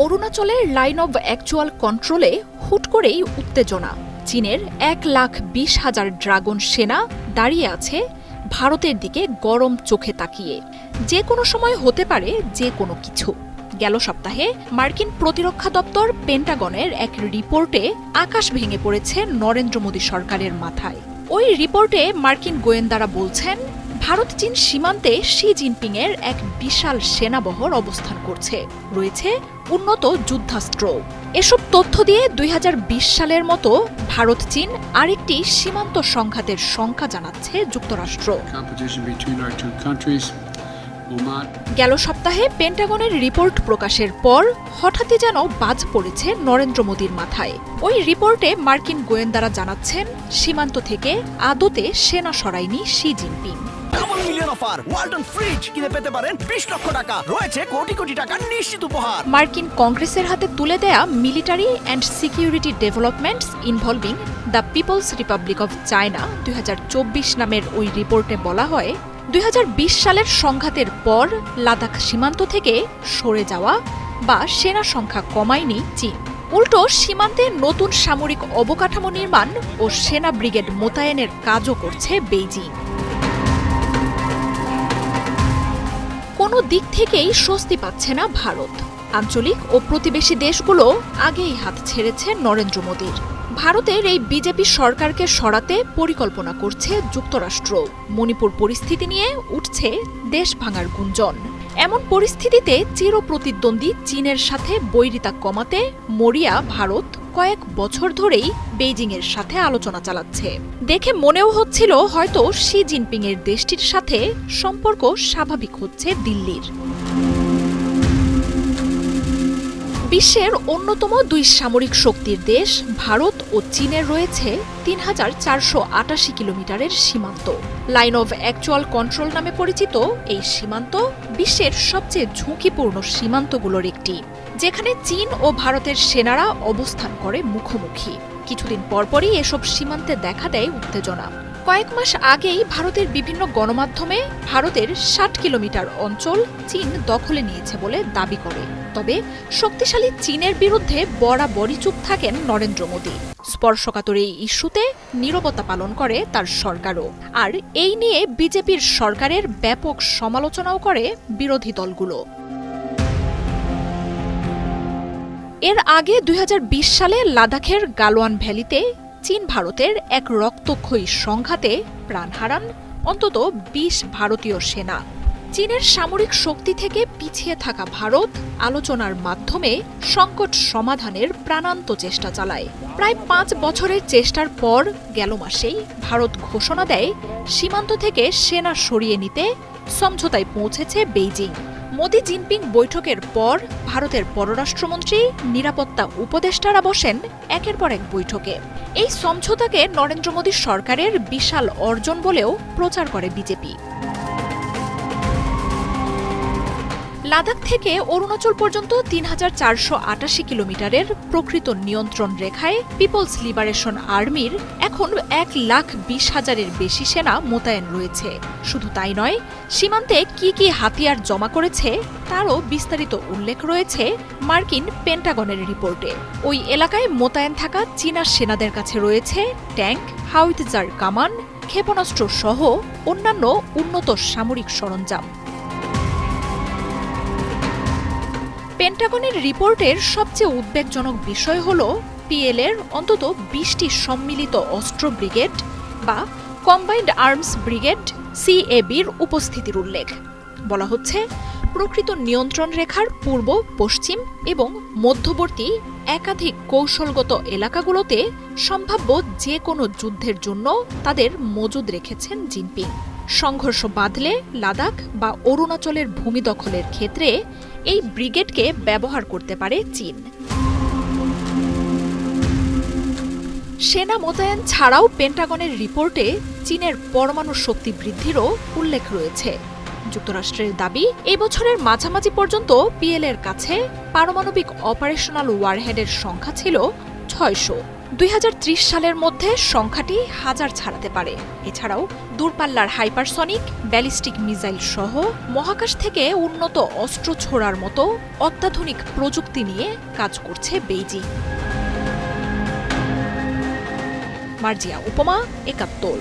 অরুণাচলের line of actual কন্ট্রোলে হুট করেই উত্তেজনা। চীনের 1,20,000 ড্রাগন সেনা দাঁড়িয়ে আছে ভারতের দিকে গরম চোখে তাকিয়ে। যে কোনো সময় হতে পারে যে কোনো কিছু। গেল সপ্তাহে মার্কিন প্রতিরক্ষা দপ্তর পেন্টাগনের এক রিপোর্টে আকাশ ভেঙে পড়েছে নরেন্দ্র মোদী সরকারের মাথায়। ওই রিপোর্টে মার্কিন গোয়েন্দারা বলছেন, ভারত চীন সীমান্তে শি জিনপিংয়ের এক বিশাল সেনাবহর অবস্থান করছে, রয়েছে উন্নত যুদ্ধাস্ত্র। এসব তথ্য দিয়ে 2020 সালের মতো ভারত চীন আরেকটি সীমান্ত সংঘাতের শঙ্কা জানাচ্ছে যুক্তরাষ্ট্র। গেল সপ্তাহে পেন্টাগনের রিপোর্ট প্রকাশের পর হঠাৎই যেন বাজ পড়েছে নরেন্দ্র মোদীর মাথায়। ওই রিপোর্টে মার্কিন গোয়েন্দারা জানাচ্ছেন, সীমান্ত থেকে আদতে সেনা সরায়নি শি জিনপিং। মার্কিন কংগ্রেসের হাতে তুলে দেয়া military and security developments involving the People's Republic of China 2024 নামের ওই রিপোর্টে বলা হয়, 2020 সালের সংঘাতের পর লাদাখ সীমান্ত থেকে সরে যাওয়া বা সেনা সংখ্যা কমায়নি চীন। উল্টো সীমান্তে নতুন সামরিক অবকাঠামো নির্মাণ ও সেনা ব্রিগেড মোতায়েনের কাজও করছে বেইজিং। কোনো দিক থেকেই স্বস্তি পাচ্ছে না ভারত। আঞ্চলিক ও প্রতিবেশী দেশগুলো আগেই হাত ছেড়েছে নরেন্দ্র মোদীর। ভারতের এই বিজেপি সরকারকে সরাতে পরিকল্পনা করছে যুক্তরাষ্ট্র। মণিপুর পরিস্থিতি নিয়ে উঠছে দেশ ভাঙার গুঞ্জন। এমন পরিস্থিতিতে চিরপ্রতিদ্বন্দ্বী চীনের সাথে বৈরিতা কমাতে মরিয়া ভারত কয়েক বছর ধরেই বেইজিংয়ের সাথে আলোচনা চালাচ্ছে। দেখে মনেও হচ্ছিল হয়তো শি জিনপিংয়ের দেশটির সাথে সম্পর্ক স্বাভাবিক হচ্ছে দিল্লির। বিশ্বের অন্যতম দুই সামরিক শক্তির দেশ ভারত ও চীনের রয়েছে 3,488 কিলোমিটারের সীমান্ত। লাইন অব অ্যাকচুয়াল কন্ট্রোল নামে পরিচিত এই সীমান্ত বিশ্বের সবচেয়ে ঝুঁকিপূর্ণ সীমান্তগুলোর একটি, যেখানে চীন ও ভারতের সেনারা অবস্থান করে মুখোমুখি। কিছুদিন পরপরই এসব সীমান্তে দেখা দেয় উত্তেজনা। কয়েক মাস আগেই ভারতের বিভিন্ন গণমাধ্যমে ভারতের 60 কিলোমিটার অঞ্চল চীন দখলে নিয়েছে বলে দাবি করে। তবে শক্তিশালী চীনের বিরুদ্ধে বরাবরই চুপ থাকেন নরেন্দ্র মোদী। স্পর্শকাতর এই ইস্যুতে নীরবতা পালন করে তার সরকারও। আর এই নিয়ে বিজেপির সরকারের ব্যাপক সমালোচনাও করে বিরোধী দলগুলো। এর আগে 2020 সালে লাদাখের গালওয়ান ভ্যালিতে চীন ভারতের এক রক্তক্ষয়ী সংঘাতে প্রাণ হারান অন্তত 20 ভারতীয় সেনা। চীনের সামরিক শক্তি থেকে পিছিয়ে থাকা ভারত আলোচনার মাধ্যমে সংকট সমাধানের প্রাণান্ত চেষ্টা চালায়। প্রায় 5 বছরের চেষ্টার পর গেল মাসেই ভারত ঘোষণা দেয়, সীমান্ত থেকে সেনা সরিয়ে নিতে সমঝোতায় পৌঁছেছে বেইজিং। মোদি জিনপিং বৈঠকের পর ভারতের পররাষ্ট্রমন্ত্রী, নিরাপত্তা উপদেষ্টারা বসেন একের পর এক বৈঠকে। এই সমঝোতাকে নরেন্দ্র মোদী সরকারের বিশাল অর্জন বলেও প্রচার করে বিজেপি। লাদাখ থেকে অরুণাচল পর্যন্ত 3,488 কিলোমিটারের প্রকৃত নিয়ন্ত্রণ রেখায় পিপলস লিবারেশন আর্মির এখন 1,20,000-এর বেশি সেনা মোতায়েন রয়েছে। শুধু তাই নয়, সীমান্তে কি কি হাতিয়ার জমা করেছে তারও বিস্তারিত উল্লেখ রয়েছে মার্কিন পেন্টাগনের রিপোর্টে। ওই এলাকায় মোতায়েন থাকা চীনা সেনাদের কাছে রয়েছে ট্যাঙ্ক, হাউইটজার কামান, ক্ষেপণাস্ত্র সহ অন্যান্য উন্নত সামরিক সরঞ্জাম। পেন্টাগনের রিপোর্টের সবচেয়ে উদ্বেগজনক বিষয় হল পিএলের অন্তত 20টি সম্মিলিত অস্ত্র ব্রিগেড বা কম্বাইন্ড আর্মস ব্রিগেড সিএবির উপস্থিতির উল্লেখ। বলা হচ্ছে, প্রকৃত নিয়ন্ত্রণ রেখার পূর্ব, পশ্চিম এবং মধ্যবর্তী একাধিক কৌশলগত এলাকাগুলোতে সম্ভাব্য যে কোনো যুদ্ধের জন্য তাদের মজুদ রেখেছেন জিনপিং। সংঘর্ষ বাঁধলে লাদাখ বা অরুণাচলের ভূমি দখলের ক্ষেত্রে এই ব্রিগেডকে ব্যবহার করতে পারে চীন। সেনা মোতায়েন ছাড়াও পেন্টাগনের রিপোর্টে চীনের পরমাণু শক্তি বৃদ্ধিরও উল্লেখ রয়েছে। যুক্তরাষ্ট্রের দাবি, এই বছরের মাঝামাঝি পর্যন্ত পিএলের কাছে পারমাণবিক অপারেশনাল ওয়ারহেডের সংখ্যা ছিল 600, 2030 সালের মধ্যে সংখ্যাটি হাজার ছাড়াতে পারে। এছাড়াও দূরপাল্লার হাইপারসনিক, ব্যালিস্টিক মিসাইল সহ মহাকাশ থেকে উন্নত অস্ত্র ছোড়ার মতো অত্যাধুনিক প্রযুক্তি নিয়ে কাজ করছে বেইজিং। মার্জিয়া উপমা, ৭১।